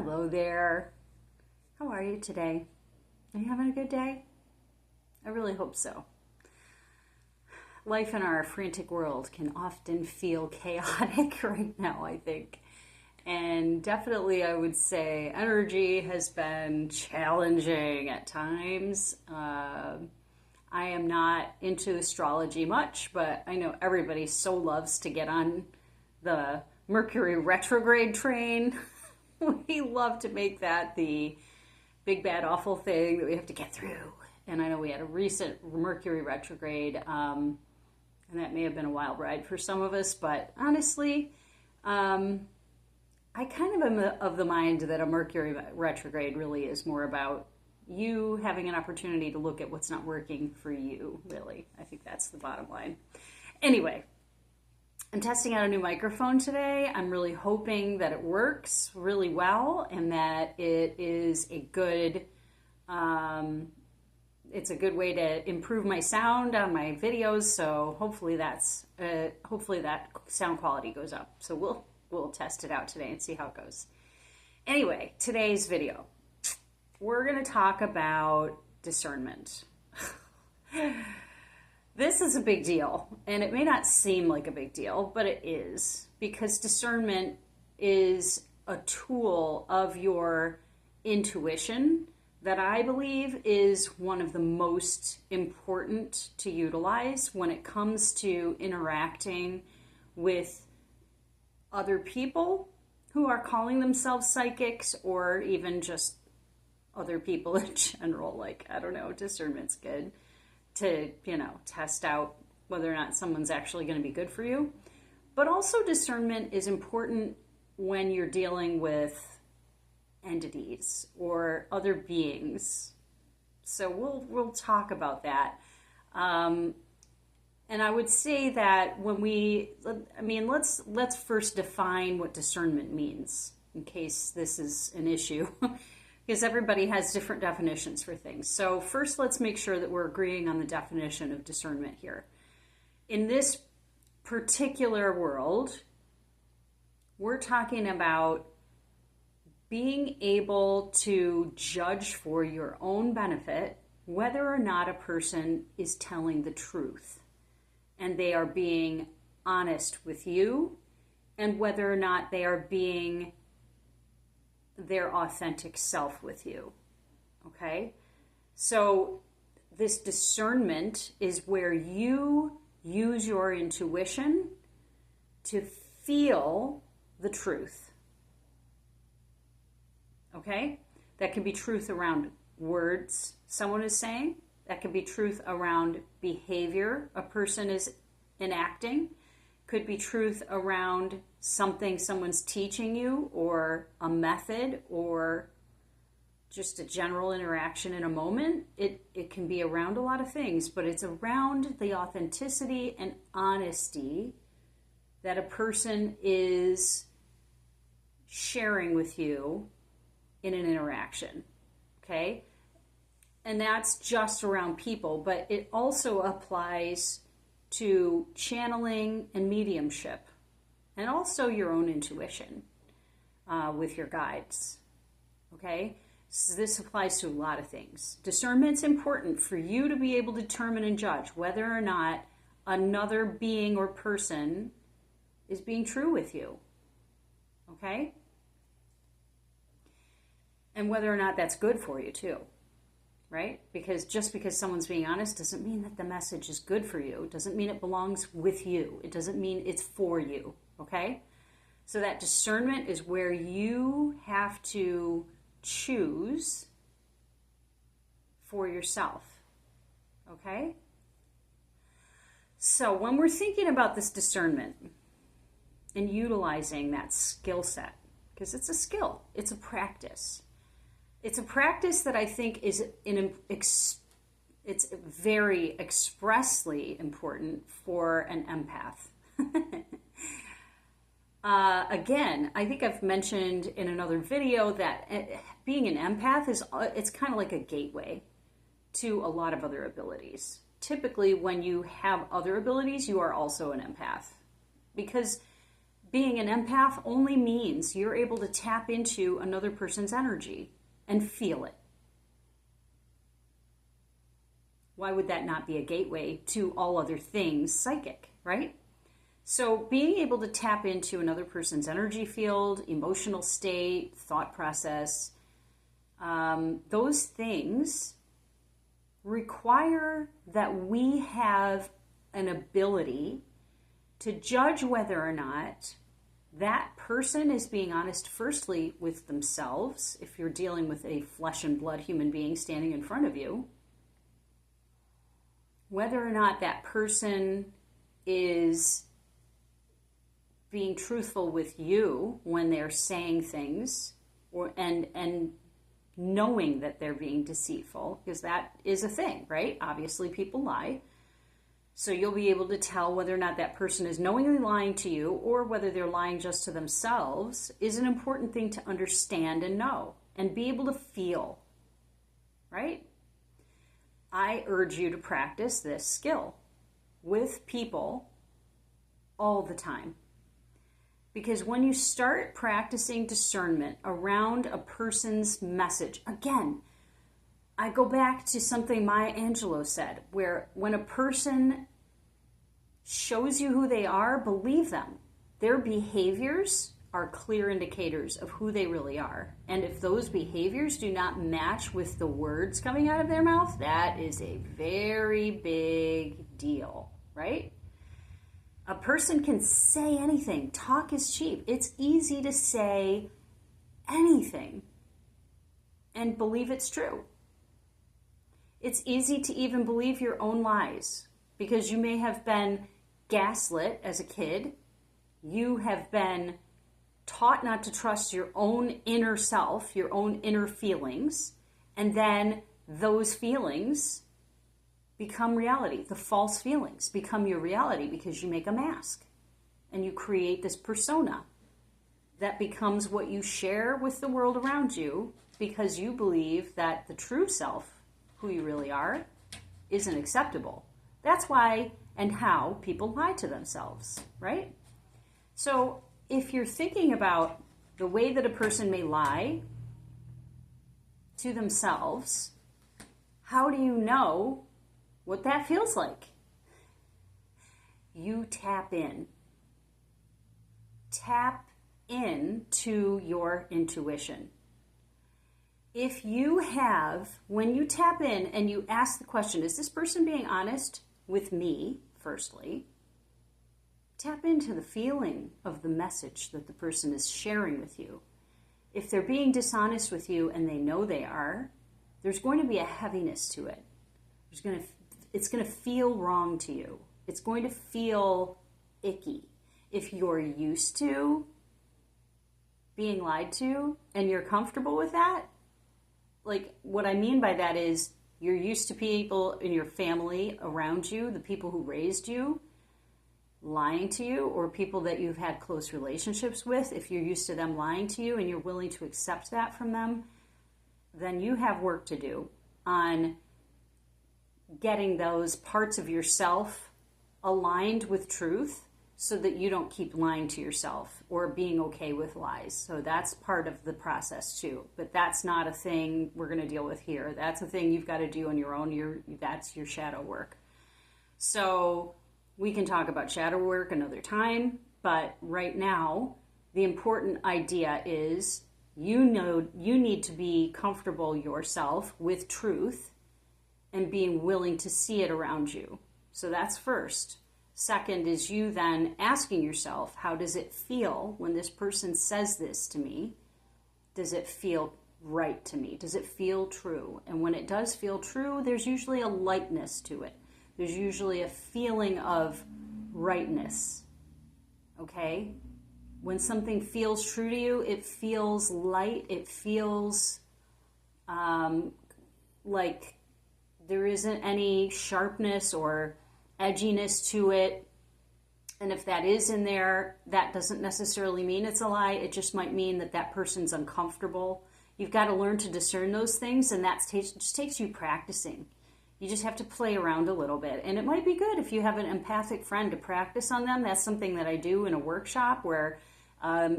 Hello there. How are you today? Are you having a good day? I really hope so. Life in our frantic world can often feel chaotic right now, I think. And definitely, I would say energy has been challenging at times. I am not into astrology much, but I know everybody so loves to get on the Mercury retrograde train. We love to make that the big, bad, awful thing that we have to get through. And I know we had a recent Mercury retrograde, and that may have been a wild ride for some of us, but honestly, I kind of am of the mind that a Mercury retrograde really is more about you having an opportunity to look at what's not working for you, really. I think that's the bottom line. Anyway, I'm testing out a new microphone today. I'm really hoping that it works really well and that it is a good, it's a good way to improve my sound on my videos. So hopefully that sound quality goes up. So we'll test it out today and see how it goes. Anyway, today's video, we're going to talk about discernment. This is a big deal, and it may not seem like a big deal, but it is, because discernment is a tool of your intuition that I believe is one of the most important to utilize when it comes to interacting with other people who are calling themselves psychics, or even just other people in general. Like, I don't know, discernment's good to, test out whether or not someone's actually going to be good for you. But also discernment is important when you're dealing with entities or other beings. So we'll talk about that. And I would say that let's first define what discernment means, in case this is an issue. Because everybody has different definitions for things. So first, let's make sure that we're agreeing on the definition of discernment here. In this particular world, we're talking about being able to judge for your own benefit whether or not a person is telling the truth, and they are being honest with you, and whether or not they are being their authentic self with you. Okay? So this discernment is where you use your intuition to feel the truth. Okay? That can be truth around words someone is saying. That can be truth around behavior a person is enacting. Could be truth around something someone's teaching you, or a method, or just a general interaction in a moment. It can be around a lot of things, but it's around the authenticity and honesty that a person is sharing with you in an interaction, okay? And that's just around people, but it also applies to channeling and mediumship, and also your own intuition with your guides, okay? So this applies to a lot of things. Discernment's important for you to be able to determine and judge whether or not another being or person is being true with you, okay? And whether or not that's good for you too. Right? Because just because someone's being honest doesn't mean that the message is good for you. It doesn't mean it belongs with you. It doesn't mean it's for you. Okay? So that discernment is where you have to choose for yourself. Okay? So when we're thinking about this discernment and utilizing that skill set, because it's a skill, it's a practice. It's a practice that I think is it's very expressly important for an empath. Again, I think I've mentioned in another video that being an empath it's kind of like a gateway to a lot of other abilities. Typically, when you have other abilities, you are also an empath, because being an empath only means you're able to tap into another person's energy and feel it. Why would that not be a gateway to all other things psychic, right? So being able to tap into another person's energy field, emotional state, thought process, those things require that we have an ability to judge whether or not that person is being honest, firstly, with themselves, if you're dealing with a flesh and blood human being standing in front of you, whether or not that person is being truthful with you when they're saying things, or and knowing that they're being deceitful, because that is a thing, right? Obviously, people lie. So you'll be able to tell whether or not that person is knowingly lying to you or whether they're lying just to themselves is an important thing to understand and know and be able to feel, right? I urge you to practice this skill with people all the time. Because when you start practicing discernment around a person's message, again, I go back to something Maya Angelou said, where when a person shows you who they are, believe them. Their behaviors are clear indicators of who they really are. And if those behaviors do not match with the words coming out of their mouth, that is a very big deal, right? A person can say anything. Talk is cheap. It's easy to say anything and believe it's true. It's easy to even believe your own lies because you may have been gaslit as a kid. You have been taught not to trust your own inner self, your own inner feelings, and then those feelings become reality. The false feelings become your reality because you make a mask and you create this persona that becomes what you share with the world around you because you believe that the true self, who you really are, isn't acceptable. That's why and how people lie to themselves, right? So if you're thinking about the way that a person may lie to themselves, how do you know what that feels like? You tap in. Tap in to your intuition. If you have, when you tap in and you ask the question, is this person being honest with me, firstly? Tap into the feeling of the message that the person is sharing with you. If they're being dishonest with you and they know they are, there's going to be a heaviness to it. It's going to feel wrong to you. It's going to feel icky. If you're used to being lied to and you're comfortable with that, like what I mean by that is you're used to people in your family around you, the people who raised you, lying to you, or people that you've had close relationships with. If you're used to them lying to you and you're willing to accept that from them, then you have work to do on getting those parts of yourself aligned with truth so that you don't keep lying to yourself or being okay with lies. So that's part of the process too. But that's not a thing we're going to deal with here. That's a thing you've got to do on your own. That's your shadow work. So we can talk about shadow work another time, but right now the important idea is you need to be comfortable yourself with truth and being willing to see it around you. So that's first. Second is you then asking yourself, how does it feel when this person says this to me? Does it feel right to me? Does it feel true? And when it does feel true, there's usually a lightness to it. There's usually a feeling of rightness. Okay? When something feels true to you, it feels light. It feels like there isn't any sharpness or edginess to it. And if that is in there, that doesn't necessarily mean it's a lie. It just might mean that that person's uncomfortable. You've got to learn to discern those things, and that just takes you practicing. You just have to play around a little bit. And it might be good if you have an empathic friend to practice on them. That's something that I do in a workshop where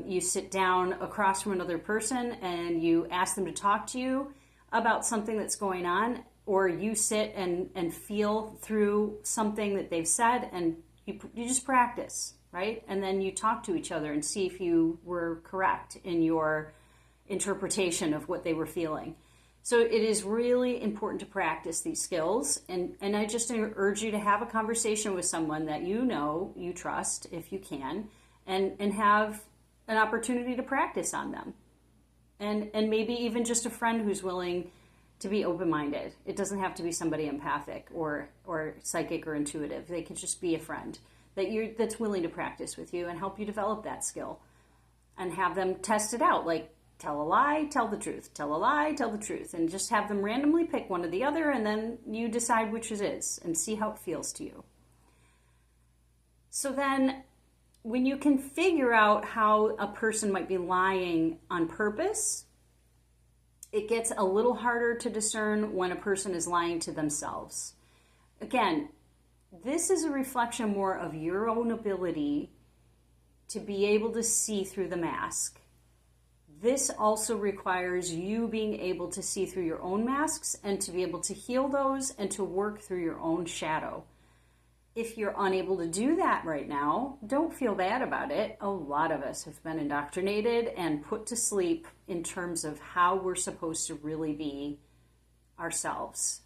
you sit down across from another person and you ask them to talk to you about something that's going on, or you sit and feel through something that they've said, and you just practice, right? And then you talk to each other and see if you were correct in your interpretation of what they were feeling. So it is really important to practice these skills. And I just urge you to have a conversation with someone that you know, you trust, if you can, and have an opportunity to practice on them. And maybe even just a friend who's willing to be open-minded. It doesn't have to be somebody empathic or psychic or intuitive. They could just be a friend that's willing to practice with you and help you develop that skill. And have them test it out, like tell a lie, tell the truth, tell a lie, tell the truth, and just have them randomly pick one or the other, and then you decide which it is and see how it feels to you. So then when you can figure out how a person might be lying on purpose, it gets a little harder to discern when a person is lying to themselves. Again, this is a reflection more of your own ability to be able to see through the mask. This also requires you being able to see through your own masks and to be able to heal those and to work through your own shadow. If you're unable to do that right now, don't feel bad about it. A lot of us have been indoctrinated and put to sleep in terms of how we're supposed to really be ourselves.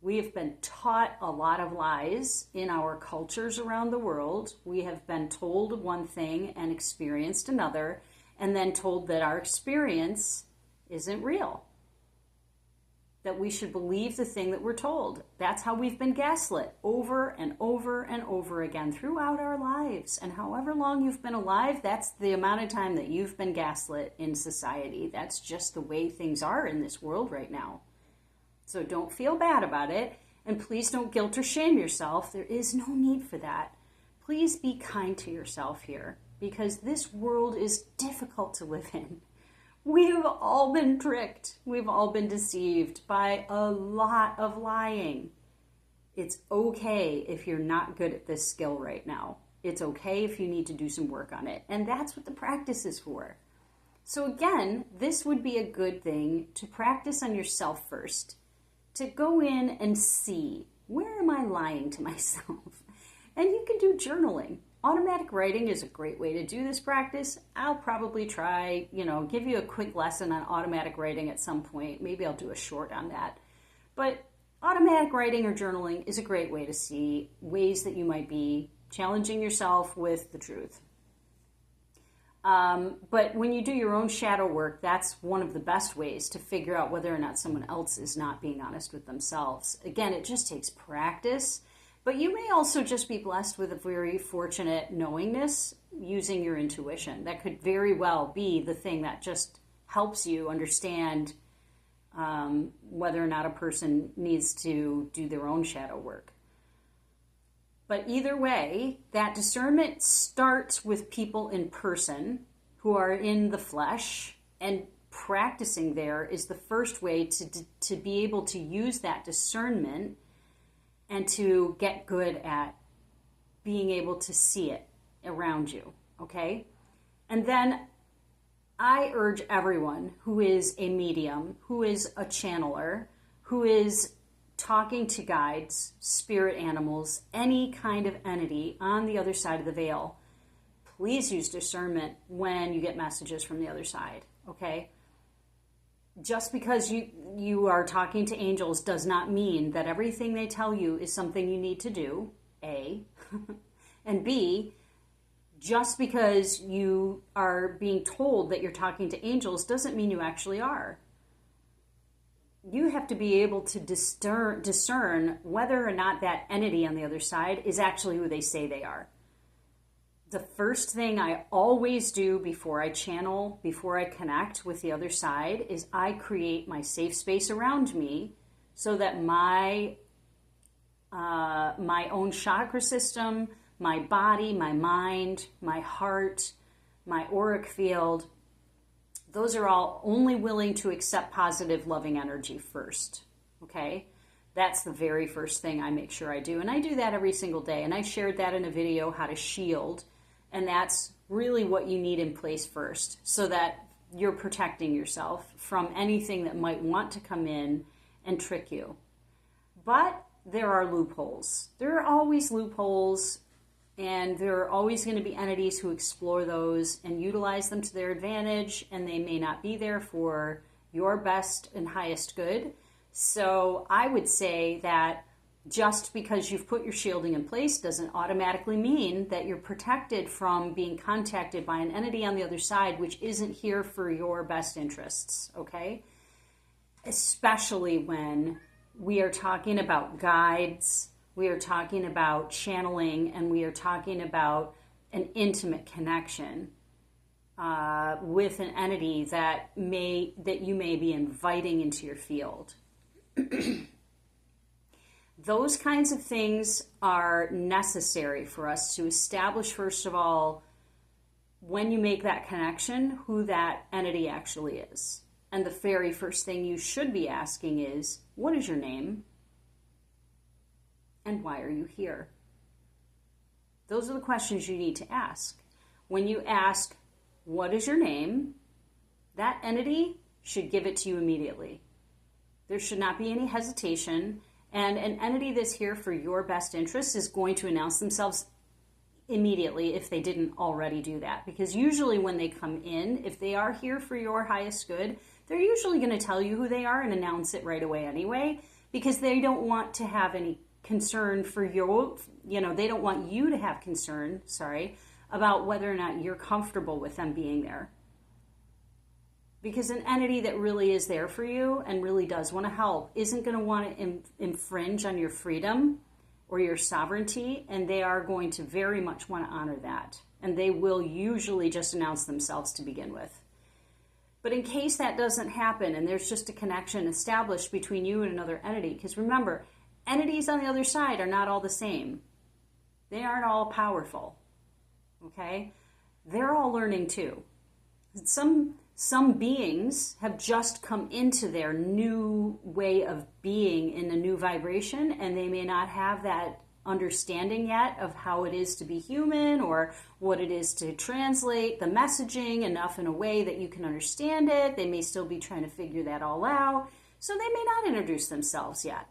We have been taught a lot of lies in our cultures around the world. We have been told one thing and experienced another, and then told that our experience isn't real. That we should believe the thing that we're told. That's how we've been gaslit over and over and over again throughout our lives. And however long you've been alive, that's the amount of time that you've been gaslit in society. That's just the way things are in this world right now. So don't feel bad about it. And please don't guilt or shame yourself. There is no need for that. Please be kind to yourself here, because this world is difficult to live in. We've all been tricked. We've all been deceived by a lot of lying. It's okay if you're not good at this skill right now. It's okay if you need to do some work on it. And that's what the practice is for. So again, this would be a good thing to practice on yourself first. To go in and see, where am I lying to myself? And you can do journaling. Automatic writing is a great way to do this practice. I'll probably try, give you a quick lesson on automatic writing at some point. Maybe I'll do a short on that. But automatic writing or journaling is a great way to see ways that you might be challenging yourself with the truth. But when you do your own shadow work, that's one of the best ways to figure out whether or not someone else is not being honest with themselves. Again, it just takes practice. But you may also just be blessed with a very fortunate knowingness using your intuition. That could very well be the thing that just helps you understand whether or not a person needs to do their own shadow work. But either way, that discernment starts with people in person who are in the flesh, and practicing there is the first way to be able to use that discernment and to get good at being able to see it around you, okay? And then I urge everyone who is a medium, who is a channeler, who is talking to guides, spirit animals, any kind of entity on the other side of the veil, please use discernment when you get messages from the other side, okay? Just because you are talking to angels does not mean that everything they tell you is something you need to do, A. And B, just because you are being told that you're talking to angels doesn't mean you actually are. You have to be able to discern whether or not that entity on the other side is actually who they say they are. The first thing I always do before I channel, before I connect with the other side, is I create my safe space around me so that my own chakra system, my body, my mind, my heart, my auric field, those are all only willing to accept positive, loving energy first, okay? That's the very first thing I make sure I do. And I do that every single day. And I shared that in a video, how to shield. And that's really what you need in place first, so that you're protecting yourself from anything that might want to come in and trick you. But there are loopholes. There are always loopholes, and there are always going to be entities who explore those and utilize them to their advantage, and they may not be there for your best and highest good. So I would say that just because you've put your shielding in place doesn't automatically mean that you're protected from being contacted by an entity on the other side which isn't here for your best interests, okay? Especially when we are talking about guides, we are talking about channeling, and we are talking about an intimate connection with an entity that you may be inviting into your field. Those kinds of things are necessary for us to establish, first of all, when you make that connection, who that entity actually is. And the very first thing you should be asking is, what is your name? And why are you here? Those are the questions you need to ask. When you ask, what is your name? That entity should give it to you immediately. There should not be any hesitation. And an entity that's here for your best interest is going to announce themselves immediately if they didn't already do that. Because usually when they come in, if they are here for your highest good, they're usually going to tell you who they are and announce it right away anyway, because they don't want to have any concern for your, they don't want you to have concern, about whether or not you're comfortable with them being there. Because an entity that really is there for you and really does want to help isn't going to want to infringe on your freedom or your sovereignty, and they are going to very much want to honor that. And they will usually just announce themselves to begin with. But in case that doesn't happen and there's just a connection established between you and another entity, because remember, entities on the other side are not all the same. They aren't all powerful, okay? They're all learning too. Some beings have just come into their new way of being in a new vibration, and they may not have that understanding yet of how it is to be human or what it is to translate the messaging enough in a way that you can understand it. They may still be trying to figure that all out, so they may not introduce themselves yet.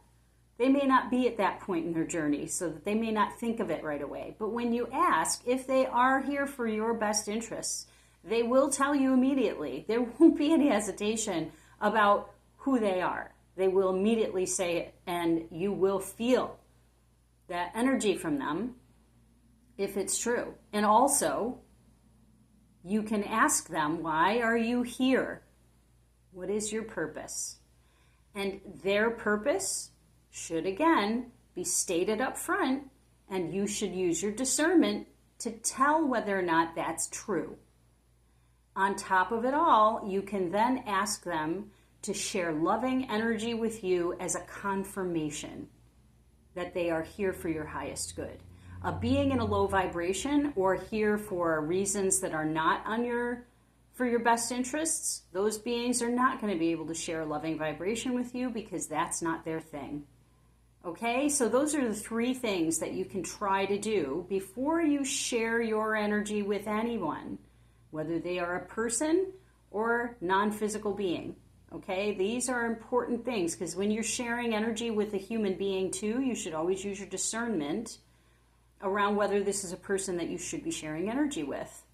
They may not be at that point in their journey, so that they may not think of it right away. But when you ask if they are here for your best interests, they will tell you immediately. There won't be any hesitation about who they are. They will immediately say it, and you will feel that energy from them if it's true. And also, you can ask them, why are you here? What is your purpose? And their purpose should, again, be stated up front, and you should use your discernment to tell whether or not that's true. On top of it all, you can then ask them to share loving energy with you as a confirmation that they are here for your highest good. A being in a low vibration or here for reasons that are not for your best interests, those beings are not going to be able to share a loving vibration with you because that's not their thing. Okay, so those are the three things that you can try to do before you share your energy with anyone, whether they are a person or non-physical being. Okay, these are important things because when you're sharing energy with a human being too, you should always use your discernment around whether this is a person that you should be sharing energy with.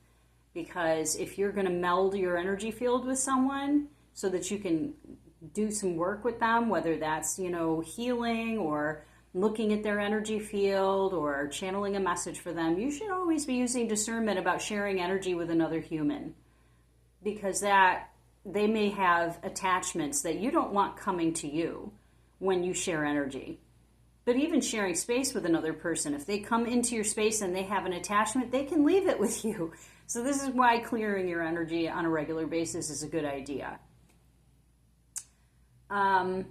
Because if you're going to meld your energy field with someone so that you can do some work with them, whether that's, healing or looking at their energy field or channeling a message for them, you should always be using discernment about sharing energy with another human, because they may have attachments that you don't want coming to you when you share energy. But even sharing space with another person, if they come into your space and they have an attachment, they can leave it with you. So this is why clearing your energy on a regular basis is a good idea. And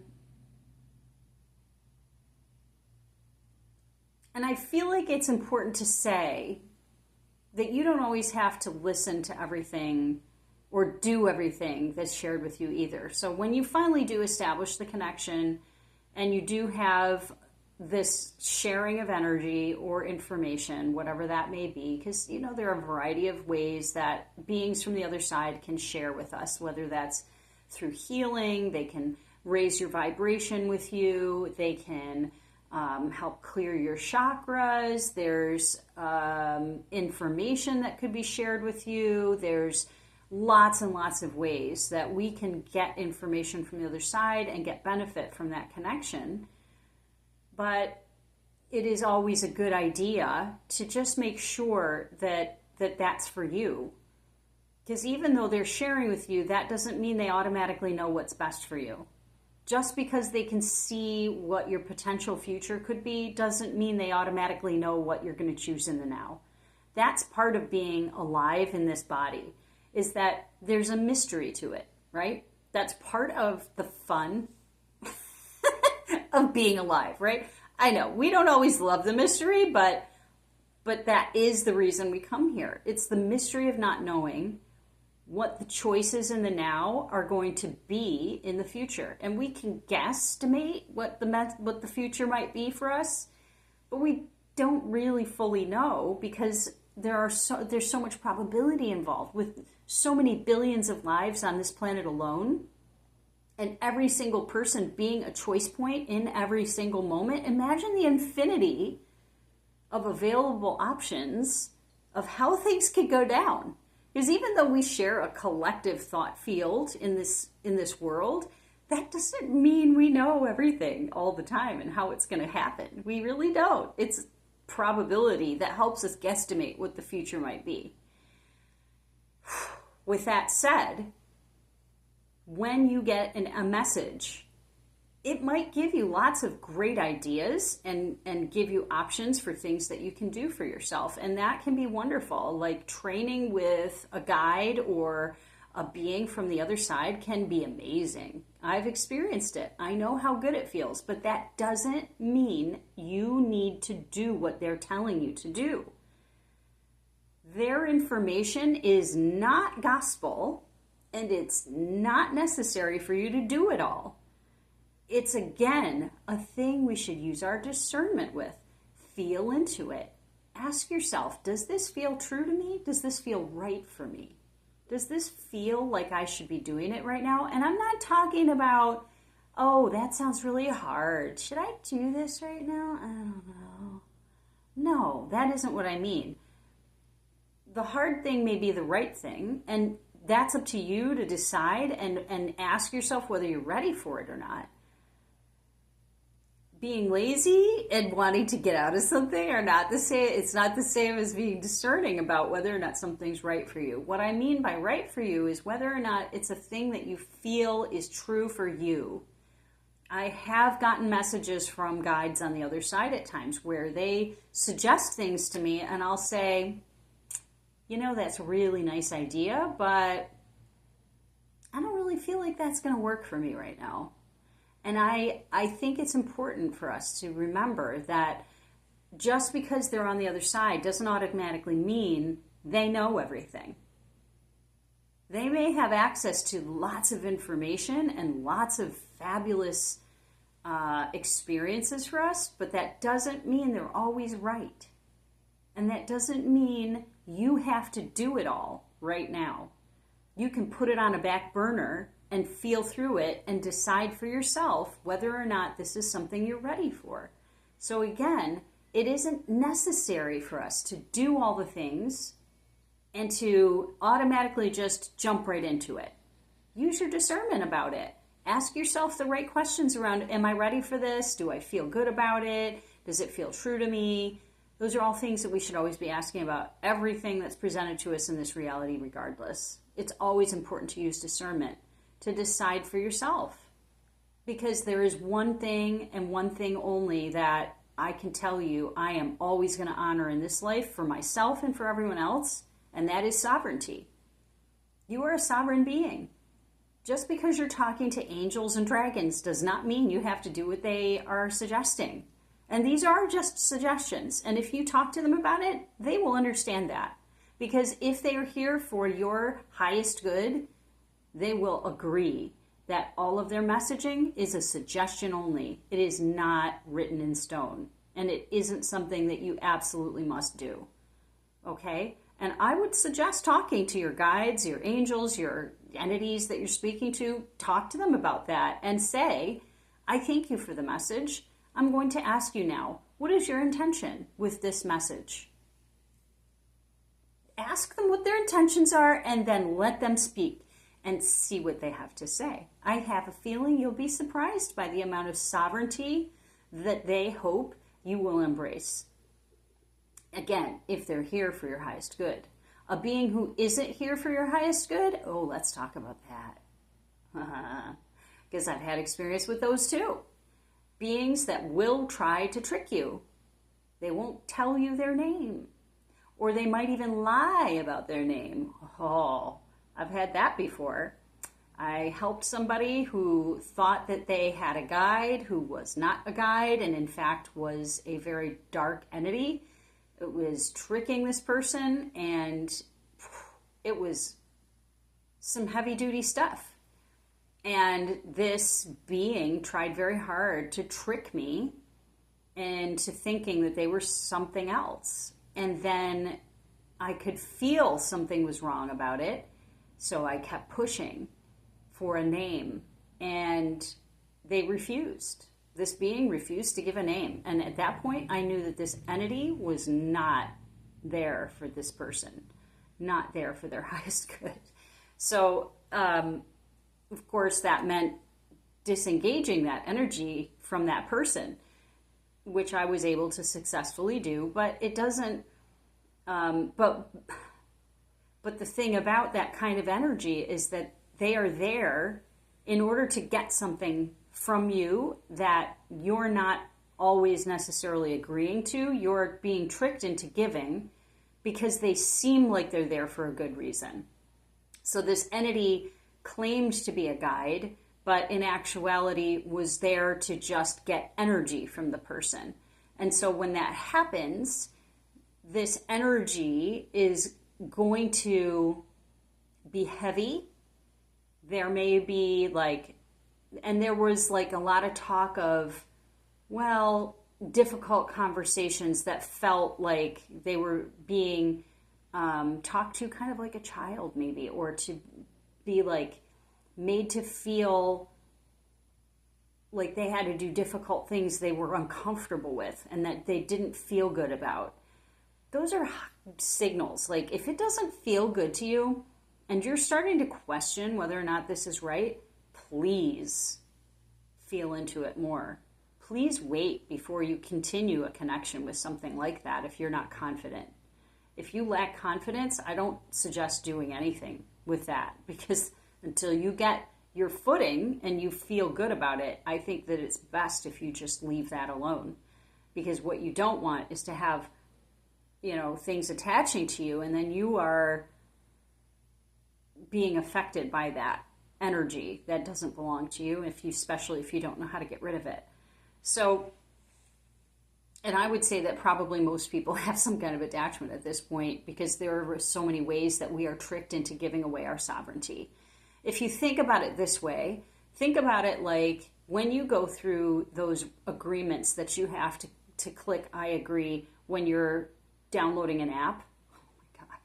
I feel like it's important to say that you don't always have to listen to everything or do everything that's shared with you either. So when you finally do establish the connection and you do have this sharing of energy or information, whatever that may be, because, you know, there are a variety of ways that beings from the other side can share with us, whether that's through healing, they can raise your vibration with you, they can help clear your chakras, there's information that could be shared with you, there's lots and lots of ways that we can get information from the other side and get benefit from that connection. But it is always a good idea to just make sure that that's for you. Because even though they're sharing with you, that doesn't mean they automatically know what's best for you. Just because they can see what your potential future could be doesn't mean they automatically know what you're going to choose in the now. That's part of being alive in this body, is that there's a mystery to it, right? That's part of the fun of being alive, right? I know we don't always love the mystery, but that is the reason we come here. It's the mystery of not knowing what the choices in the now are going to be in the future. And we can guesstimate what the future might be for us, but we don't really fully know, because there's so much probability involved with so many billions of lives on this planet alone, and every single person being a choice point in every single moment. Imagine the infinity of available options of how things could go down. Because even though we share a collective thought field in this world, that doesn't mean we know everything all the time and how it's going to happen. We really don't. It's probability that helps us guesstimate what the future might be. With that said, when you get a message, it might give you lots of great ideas and give you options for things that you can do for yourself. And that can be wonderful. Like training with a guide or a being from the other side can be amazing. I've experienced it. I know how good it feels, but that doesn't mean you need to do what they're telling you to do. Their information is not gospel, and it's not necessary for you to do it all. It's, again, a thing we should use our discernment with. Feel into it. Ask yourself, does this feel true to me? Does this feel right for me? Does this feel like I should be doing it right now? And I'm not talking about, oh, that sounds really hard. Should I do this right now? I don't know. No, that isn't what I mean. The hard thing may be the right thing, and that's up to you to decide and ask yourself whether you're ready for it or not. Being lazy and wanting to get out of something are not the same. It's not the same as being discerning about whether or not something's right for you. What I mean by right for you is whether or not it's a thing that you feel is true for you. I have gotten messages from guides on the other side at times where they suggest things to me, and I'll say, you know, that's a really nice idea, but I don't really feel like that's going to work for me right now. And I think it's important for us to remember that just because they're on the other side doesn't automatically mean they know everything. They may have access to lots of information and lots of fabulous experiences for us, but that doesn't mean they're always right. And that doesn't mean you have to do it all right now. You can put it on a back burner and feel through it and decide for yourself whether or not this is something you're ready for. So again, it isn't necessary for us to do all the things and to automatically just jump right into it. Use your discernment about it. Ask yourself the right questions around, am I ready for this? Do I feel good about it? Does it feel true to me? Those are all things that we should always be asking about everything that's presented to us in this reality regardless. It's always important to use discernment to decide for yourself. Because there is one thing and one thing only that I can tell you I am always going to honor in this life for myself and for everyone else, and that is sovereignty. You are a sovereign being. Just because you're talking to angels and dragons does not mean you have to do what they are suggesting. And these are just suggestions. And if you talk to them about it, they will understand that. Because if they are here for your highest good, they will agree. that all of their messaging is a suggestion only. It is not written in stone, and it isn't something that you absolutely must do. Okay? And I would suggest talking to your guides, your angels, your entities that you're speaking to. Talk to them about that and say, I thank you for the message. I'm going to ask you now, what is your intention with this message? Ask them what their intentions are and then let them speak and see what they have to say. I have a feeling you'll be surprised by the amount of sovereignty that they hope you will embrace. Again, if they're here for your highest good. A being who isn't here for your highest good, oh, let's talk about that. Because I've had experience with those too. Beings that will try to trick you. They won't tell you their name. Or they might even lie about their name. Oh, I've had that before. I helped somebody who thought that they had a guide who was not a guide and in fact was a very dark entity. It was tricking this person and it was some heavy duty stuff. And this being tried very hard to trick me into thinking that they were something else. And then I could feel something was wrong about it. So I kept pushing for a name. And they refused. This being refused to give a name. And at that point, I knew that this entity was not there for this person. Not there for their highest good. So, of course, that meant disengaging that energy from that person, which I was able to successfully do. But it doesn't, but the thing about that kind of energy is that they are there in order to get something from you that you're not always necessarily agreeing to. You're being tricked into giving because they seem like they're there for a good reason. So this entity claimed to be a guide, but in actuality was there to just get energy from the person. And so when that happens, this energy is going to be heavy. There may be and there was a lot of talk of, difficult conversations that felt like they were being talked to kind of like a child maybe, or to be made to feel like they had to do difficult things they were uncomfortable with and that they didn't feel good about. Those are signals. If it doesn't feel good to you and you're starting to question whether or not this is right, please feel into it more. Please wait before you continue a connection with something like that if you're not confident. If you lack confidence, I don't suggest doing anything with that, because until you get your footing and you feel good about it, I think that it's best if you just leave that alone. Because what you don't want is to have, things attaching to you and then you are being affected by that energy that doesn't belong to you, especially if you don't know how to get rid of it. So, and I would say that probably most people have some kind of attachment at this point, because there are so many ways that we are tricked into giving away our sovereignty. If you think about it this way, think about it like when you go through those agreements that you have to click I agree when you're downloading an app. Oh my God.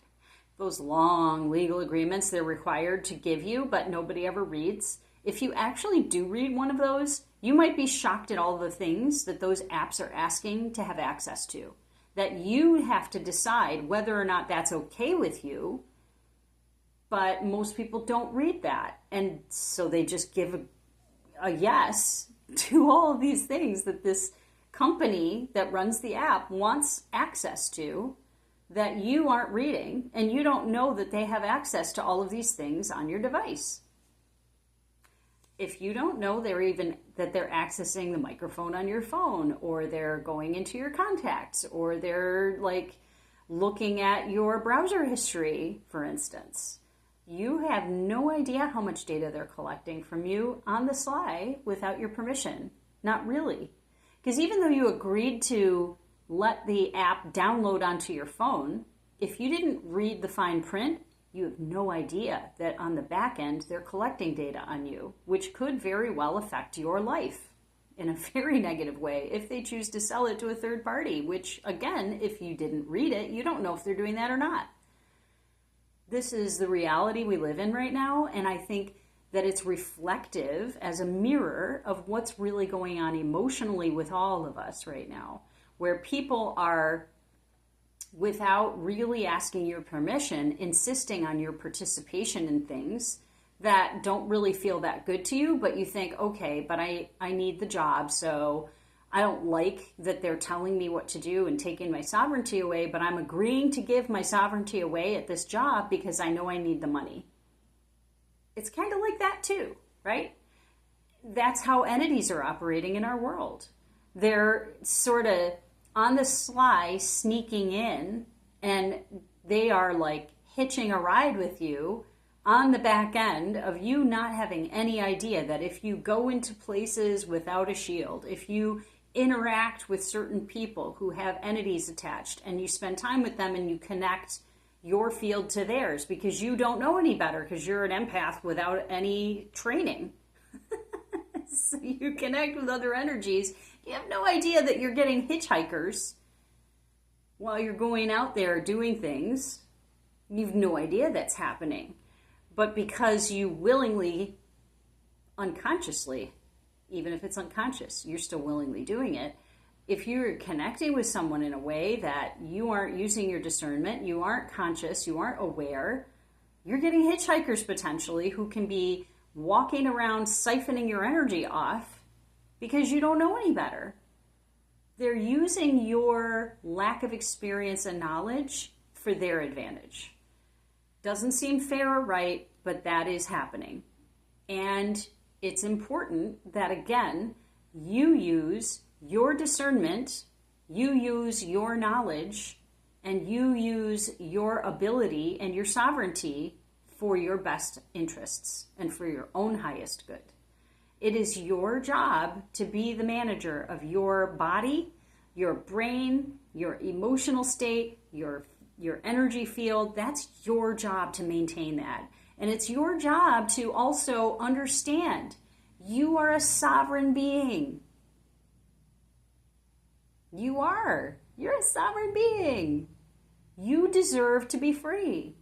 Those long legal agreements they're required to give you, but nobody ever reads. If you actually do read one of those, you might be shocked at all the things that those apps are asking to have access to, that you have to decide whether or not that's okay with you. But most people don't read that. And so they just give a yes to all of these things that this company that runs the app wants access to, that you aren't reading, and you don't know that they have access to all of these things on your device. If you don't know that they're accessing the microphone on your phone, or they're going into your contacts, or they're looking at your browser history, for instance, you have no idea how much data they're collecting from you on the sly without your permission. Not really. Because even though you agreed to let the app download onto your phone, if you didn't read the fine print, You have no idea that on the back end, they're collecting data on you, which could very well affect your life in a very negative way if they choose to sell it to a third party, which, again, if you didn't read it, you don't know if they're doing that or not. This is the reality we live in right now, and I think that it's reflective as a mirror of what's really going on emotionally with all of us right now, where people are, without really asking your permission, insisting on your participation in things that don't really feel that good to you, but you think, okay, but I need the job, so I don't like that they're telling me what to do and taking my sovereignty away, but I'm agreeing to give my sovereignty away at this job because I know I need the money. It's kind of like that too, right? That's how entities are operating in our world. They're sort of on the sly sneaking in, and they are like hitching a ride with you on the back end of you not having any idea that if you go into places without a shield, if you interact with certain people who have entities attached and you spend time with them and you connect your field to theirs because you don't know any better because you're an empath without any training. So you connect with other energies. You have no idea that you're getting hitchhikers while you're going out there doing things. You've no idea that's happening. But because you willingly, unconsciously, even if it's unconscious, you're still willingly doing it. If you're connecting with someone in a way that you aren't using your discernment, you aren't conscious, you aren't aware, you're getting hitchhikers potentially who can be walking around siphoning your energy off because you don't know any better. They're using your lack of experience and knowledge for their advantage. Doesn't seem fair or right, but that is happening. And it's important that, again, you use your discernment, you use your knowledge, and you use your ability and your sovereignty for your best interests and for your own highest good. It is your job to be the manager of your body, your brain, your emotional state, your energy field. That's your job to maintain that. And it's your job to also understand you are a sovereign being. You are. You're a sovereign being. You deserve to be free.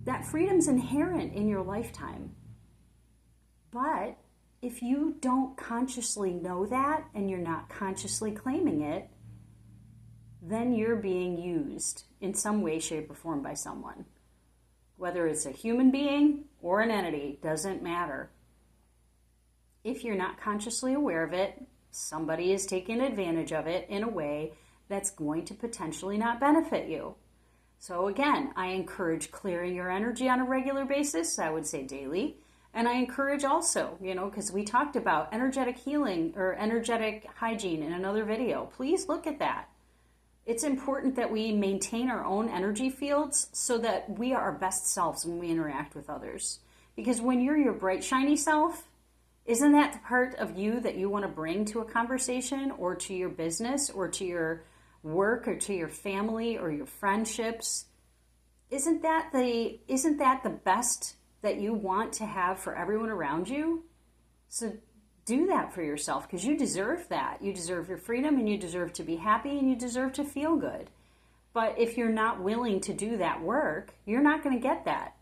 That freedom's inherent in your lifetime. But if you don't consciously know that and you're not consciously claiming it, then you're being used in some way, shape, or form by someone. Whether it's a human being or an entity, doesn't matter. If you're not consciously aware of it, somebody is taking advantage of it in a way that's going to potentially not benefit you. So again, I encourage clearing your energy on a regular basis. I would say daily. And I encourage also, because we talked about energetic healing or energetic hygiene in another video. Please look at that. It's important that we maintain our own energy fields so that we are our best selves when we interact with others. Because when you're your bright, shiny self, isn't that the part of you that you want to bring to a conversation or to your business or to your work or to your family or your friendships? Isn't that the best that you want to have for everyone around you? So do that for yourself because you deserve that. You deserve your freedom and you deserve to be happy and you deserve to feel good. But if you're not willing to do that work, you're not going to get that.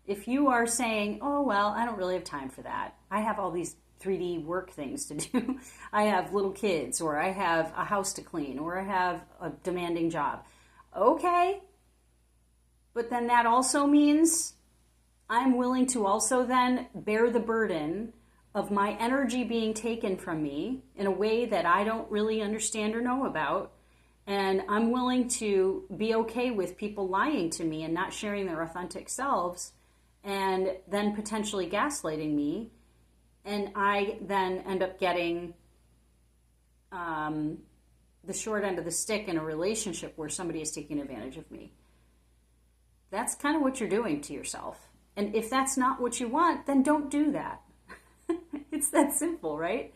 If you are saying, oh, well, I don't really have time for that. I have all these 3D work things to do. I have little kids, or I have a house to clean, or I have a demanding job. Okay. But then that also means I'm willing to also then bear the burden of my energy being taken from me in a way that I don't really understand or know about. And I'm willing to be okay with people lying to me and not sharing their authentic selves and then potentially gaslighting me. And I then end up getting the short end of the stick in a relationship where somebody is taking advantage of me. That's kind of what you're doing to yourself. And if that's not what you want, then don't do that. It's that simple, right?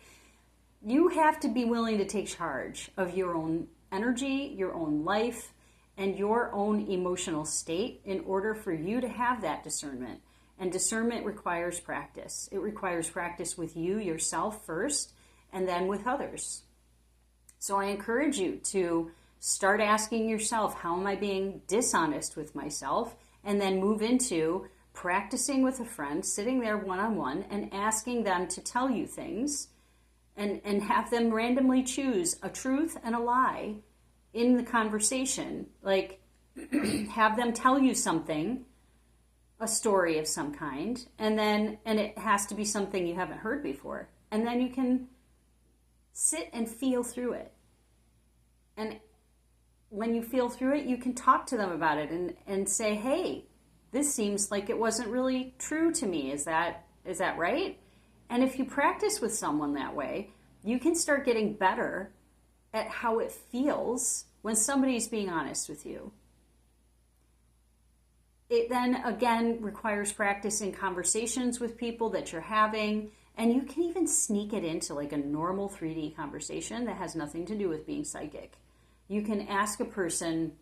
You have to be willing to take charge of your own energy, your own life, and your own emotional state in order for you to have that discernment. And discernment requires practice. It requires practice with you, yourself first, and then with others. So I encourage you to start asking yourself, how am I being dishonest with myself? And then move into practicing with a friend, sitting there one-on-one and asking them to tell you things, and have them randomly choose a truth and a lie in the conversation. Like, have them tell you something, a story of some kind, and it has to be something you haven't heard before. And then you can sit and feel through it. And when you feel through it, you can talk to them about it and say, hey, this seems like it wasn't really true to me. Is that right? And if you practice with someone that way, you can start getting better at how it feels when somebody's being honest with you. It then, again, requires practice in conversations with people that you're having. And you can even sneak it into like a normal 3D conversation that has nothing to do with being psychic. You can ask a person,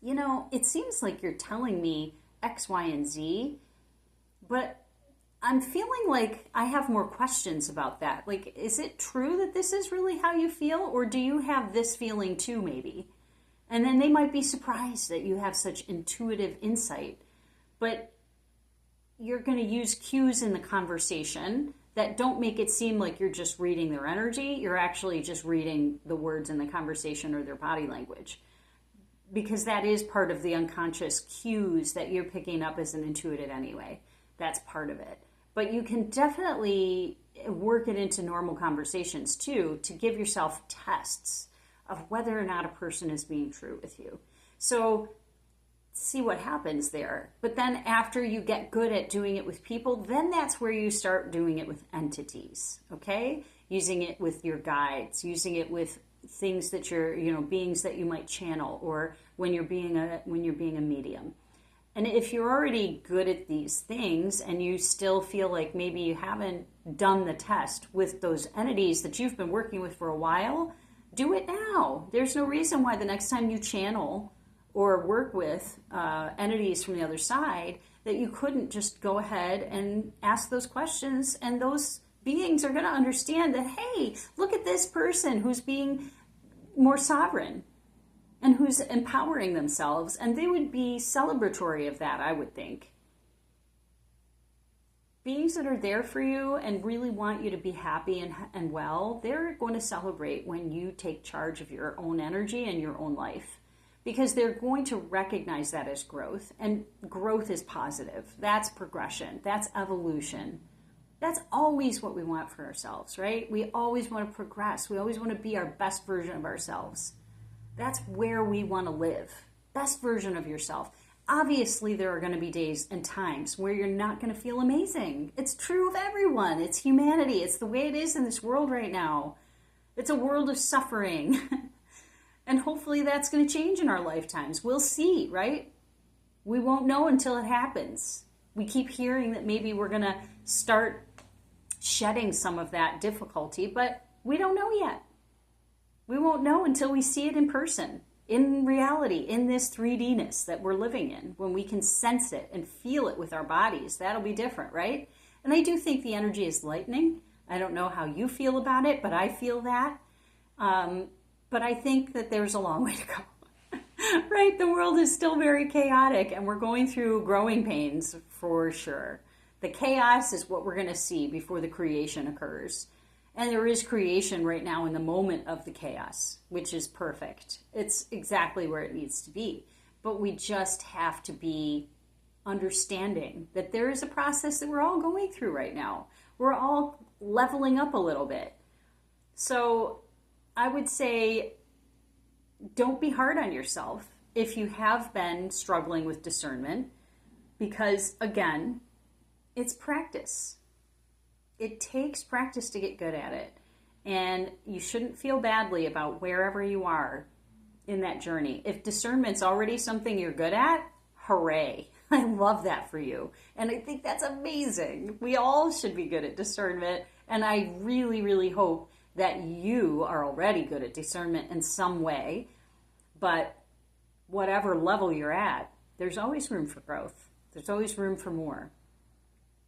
it seems like you're telling me X, Y, and Z, but I'm feeling like I have more questions about that. Like, is it true that this is really how you feel? Or do you have this feeling too, maybe? And then they might be surprised that you have such intuitive insight. But you're going to use cues in the conversation that don't make it seem like you're just reading their energy. You're actually just reading the words in the conversation or their body language. Because that is part of the unconscious cues that you're picking up as an intuitive anyway. That's part of it. But you can definitely work it into normal conversations too, to give yourself tests of whether or not a person is being true with you. So see what happens there. But then after you get good at doing it with people, then that's where you start doing it with entities, okay? Using it with your guides, using it with things that you're, beings that you might channel, or when you're being a medium. And if you're already good at these things and you still feel like maybe you haven't done the test with those entities that you've been working with for a while, do it now. There's no reason why the next time you channel or work with entities from the other side that you couldn't just go ahead and ask those questions, and those beings are going to understand that, hey, look at this person who's being more sovereign and who's empowering themselves, and they would be celebratory of that, I would think. Beings that are there for you and really want you to be happy and well, they're going to celebrate when you take charge of your own energy and your own life, because they're going to recognize that as growth, and growth is positive. That's progression. That's evolution. That's always what we want for ourselves, right? We always want to progress. We always want to be our best version of ourselves. That's where we want to live. Best version of yourself. Obviously, there are going to be days and times where you're not going to feel amazing. It's true of everyone. It's humanity. It's the way it is in this world right now. It's a world of suffering. And hopefully that's going to change in our lifetimes. We'll see, right? We won't know until it happens. We keep hearing that maybe we're going to start shedding some of that difficulty, but we don't know yet. We won't know until we see it in person, in reality, in this 3D-ness that we're living in. When we can sense it and feel it with our bodies, that'll be different, right? And I do think the energy is lightening. I don't know how you feel about it, but I feel that. But I think that there's a long way to go, right? The world is still very chaotic, and we're going through growing pains for sure. The chaos is what we're going to see before the creation occurs. And there is creation right now in the moment of the chaos, which is perfect. It's exactly where it needs to be. But we just have to be understanding that there is a process that we're all going through right now. We're all leveling up a little bit. So I would say, don't be hard on yourself if you have been struggling with discernment, because again, it's practice. It takes practice to get good at it. And you shouldn't feel badly about wherever you are in that journey. If discernment's already something you're good at, hooray. I love that for you. And I think that's amazing. We all should be good at discernment. And I really, really hope that you are already good at discernment in some way. But whatever level you're at, there's always room for growth. There's always room for more.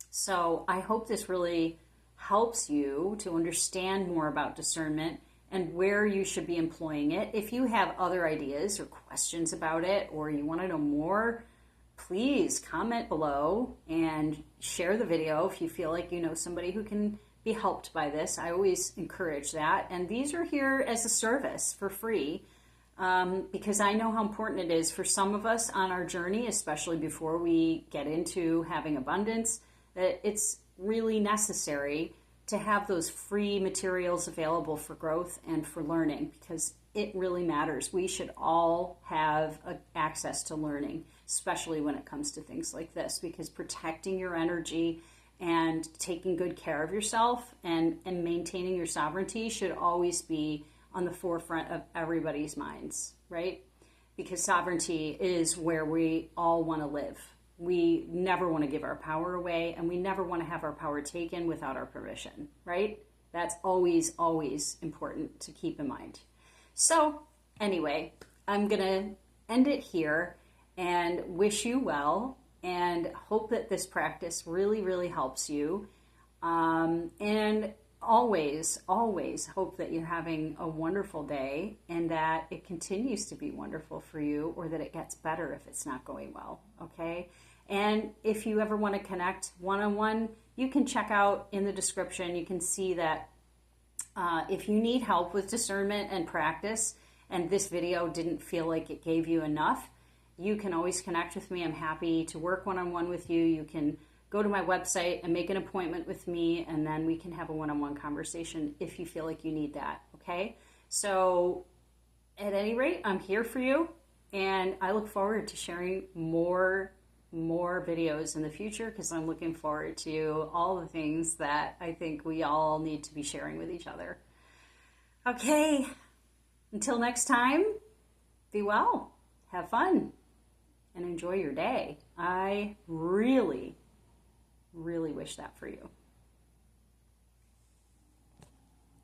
So I hope this really helps you to understand more about discernment and where you should be employing it. If you have other ideas or questions about it, or you want to know more, please comment below and share the video if you feel like you know somebody who can be helped by this. I always encourage that. And these are here as a service for free, because I know how important it is for some of us on our journey, especially before we get into having abundance, that it's really necessary to have those free materials available for growth and for learning, because it really matters. We should all have access to learning, especially when it comes to things like this, because protecting your energy and taking good care of yourself and maintaining your sovereignty should always be on the forefront of everybody's minds, right? Because sovereignty is where we all want to live. We never want to give our power away, and we never want to have our power taken without our permission, right? That's always, always important to keep in mind. So anyway, I'm going to end it here and wish you well, and hope that this practice really, really helps you. And always, always hope that you're having a wonderful day and that it continues to be wonderful for you, or that it gets better if it's not going well, okay? And if you ever want to connect one-on-one, you can check out in the description. You can see that if you need help with discernment and practice, and this video didn't feel like it gave you enough, you can always connect with me. I'm happy to work one-on-one with you. You can go to my website and make an appointment with me, and then we can have a one-on-one conversation if you feel like you need that, okay? So at any rate, I'm here for you, and I look forward to sharing more videos in the future, because I'm looking forward to all the things that I think we all need to be sharing with each other. Okay, until next time, be well, have fun, and enjoy your day. I really, really wish that for you.